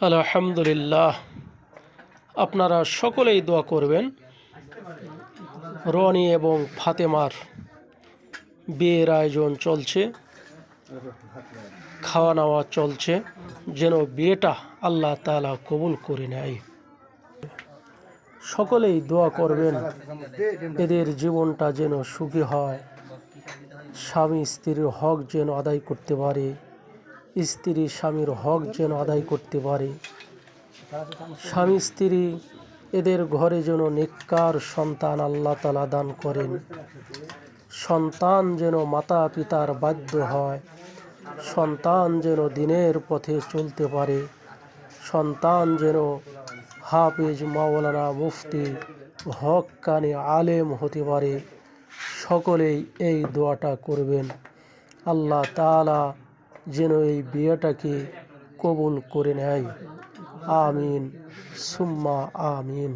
আলহামদুলিল্লাহ। আপনারা সকলেই দোয়া করবেন রনি এবং ফাতেমার বিয়ের আয়োজন চলছে, খাওয়া নাওয়া চলছে, যেন বিয়েটা আল্লাহ তাআলা কবুল করে নেয়। সকলেই দোয়া করবেন এদের জীবনটা যেন সুখী হয়, স্বামী স্ত্রীর হক যেন আদায় করতে পারে, স্ত্রী স্বামীর হক যেন আদায় করতে পারে, স্বামী স্ত্রী এদের ঘরে যেন নেককার সন্তান আল্লাহ তাআলা দান করেন, সন্তান যেন মাতা পিতার বাধ্য হয়, সন্তান যেন দিনের পথে চলতে পারে, সন্তান যেন হাফেজ, মাওলানা, মুফতি, হক্কানি আলেম হতে পারে। সকলেই এই দোয়াটা করবেন, আল্লাহ তাআলা যেন এই বিয়েটাকে কবুল করে নেয়। আমিন সুম্মা আমিন।